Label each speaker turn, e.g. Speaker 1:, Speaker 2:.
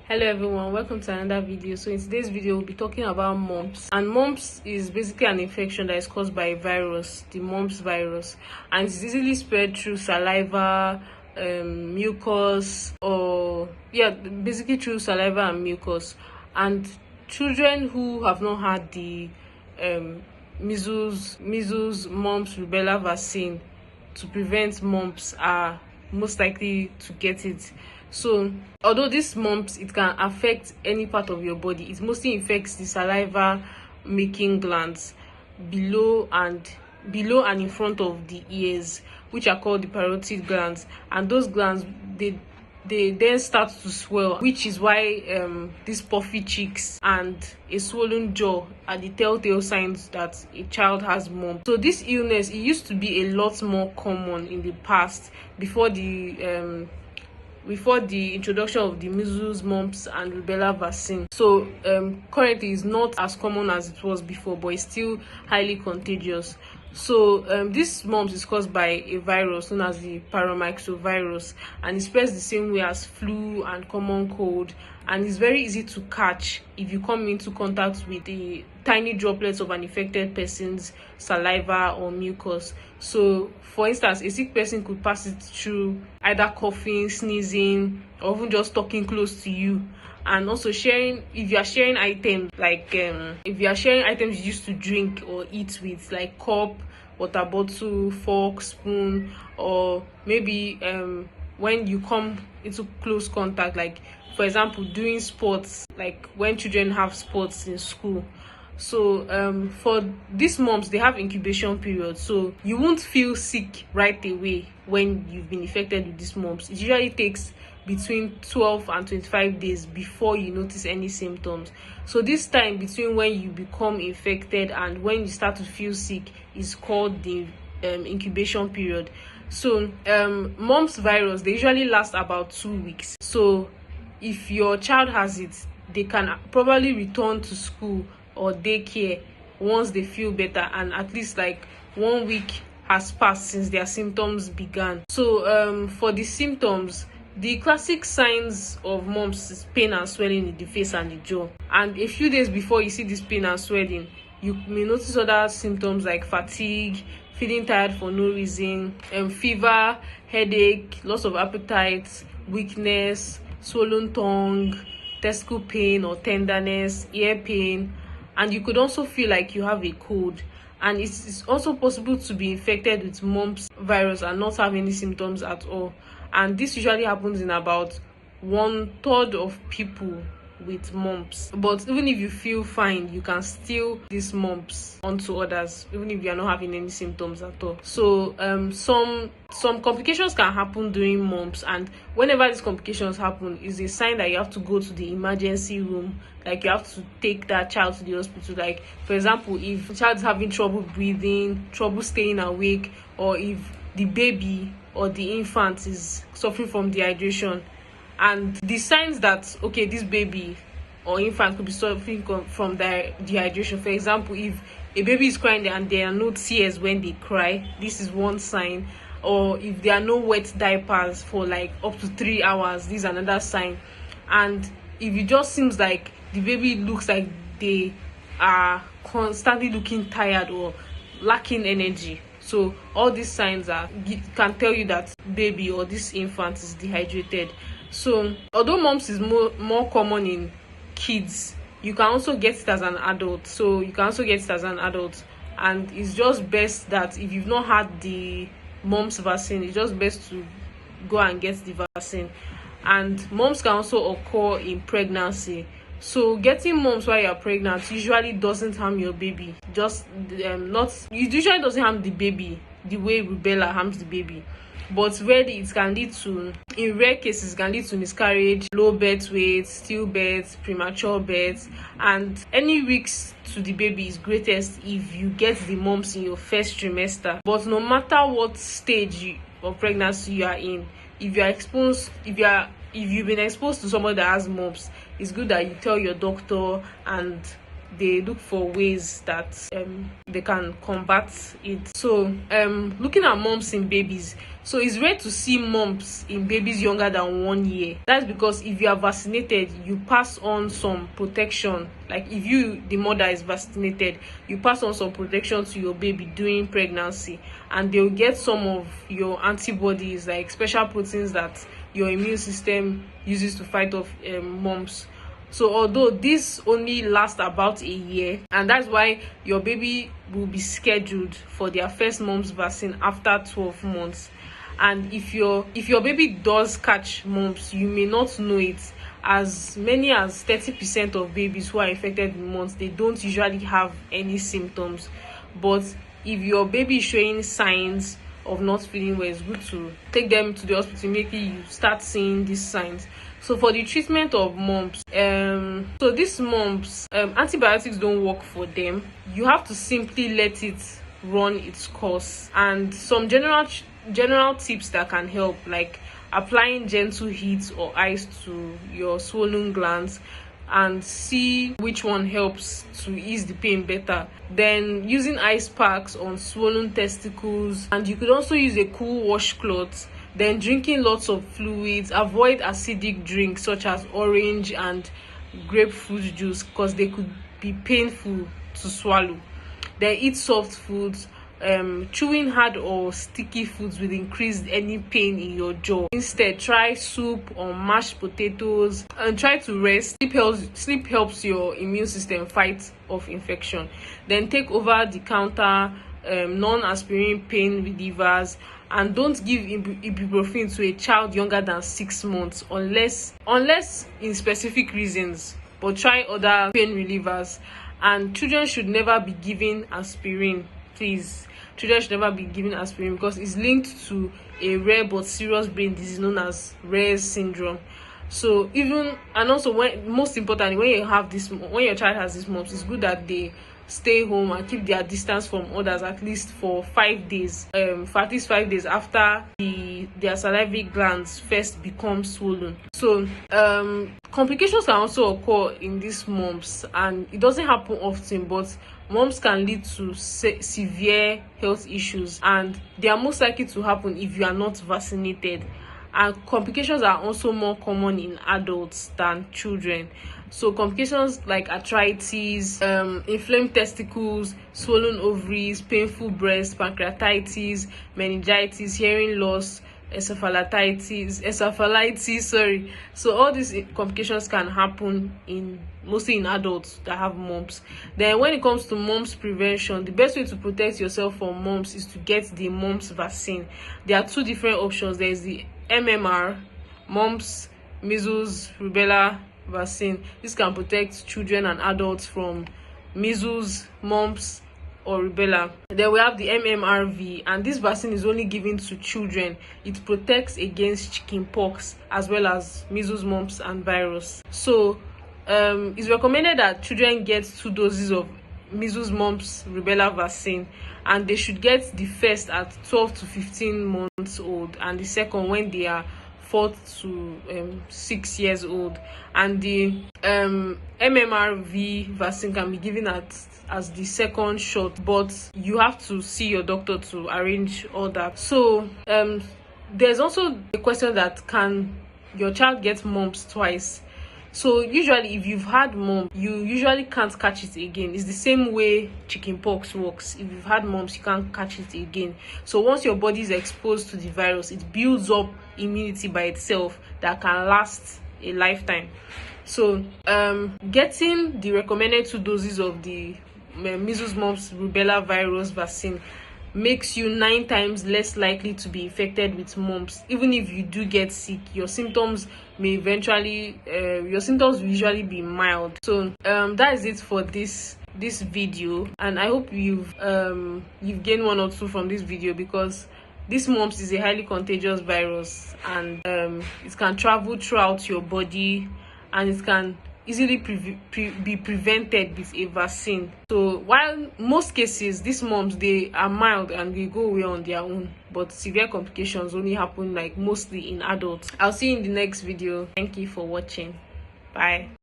Speaker 1: Hello everyone, welcome to another video. So in today's video we'll be talking about mumps, and mumps is basically an infection that is caused by a virus, the mumps virus, and it's easily spread through saliva, mucus, or basically through saliva and mucus. And children who have not had the measles, mumps, rubella vaccine to prevent mumps are most likely to get it. So although this mumps, it can affect any part of your body, it mostly affects the saliva making glands below and in front of the ears, which are called the parotid glands. And those glands, they then start to swell, which is why these puffy cheeks and a swollen jaw are the telltale signs that a child has mumps. So this illness, it used to be a lot more common in the past, before the introduction of the measles, mumps and rubella vaccine. So currently it's not as common as it was before, but it's still highly contagious. So this mumps is caused by a virus known as the paromyxovirus, and it spreads the same way as flu and common cold, and it's very easy to catch if you come into contact with the tiny droplets of an infected person's saliva or mucus. So for instance, a sick person could pass it through either coughing, sneezing, or even just talking close to you. And also sharing, if you are sharing items like if you are sharing items you used to drink or eat with, like cup, water bottle, fork, spoon, or maybe when you come into close contact, like for example doing sports, like when children have sports in school. So for these mumps, they have incubation period, so you won't feel sick right away when you've been infected with these mumps. It usually takes between 12 and 25 days before you notice any symptoms. So this time between when you become infected and when you start to feel sick is called the incubation period. So mumps virus, they usually last about 2 weeks. So if your child has it, they can probably return to school or daycare once they feel better, and at least like 1 week has passed since their symptoms began. So for the symptoms, the classic signs of mumps is pain and swelling in the face and the jaw. And a few days before you see this pain and swelling, you may notice other symptoms like fatigue, feeling tired for no reason, fever, headache, loss of appetite, weakness, swollen tongue, testicle pain or tenderness, ear pain, and you could also feel like you have a cold. And it's also possible to be infected with mumps virus and not have any symptoms at all. And this usually happens in about 1/3 of people with mumps. But even if you feel fine, you can still these mumps onto others, even if you are not having any symptoms at all. So some complications can happen during mumps, and whenever these complications happen, is a sign that you have to go to the emergency room. Like you have to take that child to the hospital. Like for example, if the child is having trouble breathing, trouble staying awake, or if the baby or the infant is suffering from dehydration. And the signs that okay, this baby or infant could be suffering from dehydration, for example, if a baby is crying and there are no tears when they cry, this is one sign. Or if there are no wet diapers for like up to 3 hours, this is another sign. And if it just seems like the baby looks like they are constantly looking tired or lacking energy, so all these signs can tell you that baby or this infant is dehydrated. So although mumps is more common in kids, you can also get it as an adult. And it's just best that if you've not had the mumps vaccine, it's just best to go and get the vaccine. And mumps can also occur in pregnancy. So getting mumps while you're pregnant usually doesn't harm your baby. It usually doesn't harm the baby the way rubella harms the baby. But really, in rare cases, it can lead to miscarriage, low birth weight, stillbirth, premature birth, and any risks to the baby is greatest if you get the mumps in your first trimester. But no matter what stage of pregnancy you are in, if you've been exposed to somebody that has mumps, it's good that you tell your doctor and they look for ways that they can combat it. So looking at mumps in babies, so it's rare to see mumps in babies younger than 1 year. That's because if you are vaccinated, you pass on some protection. Like if you, the mother, is vaccinated, you pass on some protection to your baby during pregnancy, and they'll get some of your antibodies, like special proteins that your immune system uses to fight off mumps. So although this only lasts about a year, and that's why your baby will be scheduled for their first mumps vaccine after 12 months. And if your baby does catch mumps, you may not know it. As many as 30% of babies who are infected with mumps, they don't usually have any symptoms. But if your baby is showing signs of not feeling well, it's good to take them to the hospital. Maybe you start seeing these signs. So for the treatment of mumps, so these mumps, antibiotics don't work for them. You have to simply let it run its course. And some general tips that can help, like applying gentle heat or ice to your swollen glands and see which one helps to ease the pain better. Then using ice packs on swollen testicles, and you could also use a cool washcloth. Then drinking lots of fluids. Avoid acidic drinks such as orange and grapefruit juice because they could be painful to swallow. Then eat soft foods. Chewing hard or sticky foods will increase any pain in your jaw. Instead, try soup or mashed potatoes, and try to rest. Sleep helps your immune system fight off infection. Then take over-the-counter non-aspirin pain relievers, and don't give ibuprofen to a child younger than 6 months unless in specific reasons, but try other pain relievers. And children should never be given aspirin. Please, children should never be given aspirin because it's linked to a rare but serious brain disease known as Rare syndrome. So also, most importantly, when your child has this mumps, it's good that they stay home and keep their distance from others at least for 5 days, for at least 5 days after their salivary glands first become swollen. So complications can also occur in these mumps, and it doesn't happen often, but mumps can lead to severe health issues, and they are most likely to happen if you are not vaccinated. And complications are also more common in adults than children. So complications like arthritis, inflamed testicles, swollen ovaries, painful breast, pancreatitis, meningitis, hearing loss, encephalitis, sorry. So all these complications can happen mostly in adults that have mumps. Then when it comes to mumps prevention, the best way to protect yourself from mumps is to get the mumps vaccine. There are 2 different options. There is the MMR, mumps, measles, rubella vaccine. This can protect children and adults from measles, mumps, or rubella. Then we have the MMRV, and this vaccine is only given to children. It protects against chickenpox as well as measles, mumps, and virus. So it's recommended that children get 2 doses of measles, mumps, rubella vaccine, and they should get the first at 12 to 15 months old, and the second when they are 4 to 6 years old. And the MMRV vaccine can be given as the second shot, but you have to see your doctor to arrange all that. So there's also a question that, can your child get mumps twice? So usually if you've had mumps, you usually can't catch it again. It's the same way chickenpox works. If you've had mumps, you can't catch it again. So once your body is exposed to the virus, it builds up immunity by itself that can last a lifetime. So getting the recommended 2 doses of the measles, mumps, rubella virus vaccine makes you 9 times less likely to be infected with mumps. Even if you do get sick, your symptoms will usually be mild. So that is it for this video, and I hope you've gained 1 or 2 from this video, because this mumps is a highly contagious virus, and it can travel throughout your body, and it can easily be prevented with a vaccine. So while most cases these mumps, they are mild and they go away on their own, but severe complications only happen mostly in adults. I'll see you in the next video. Thank you for watching. Bye.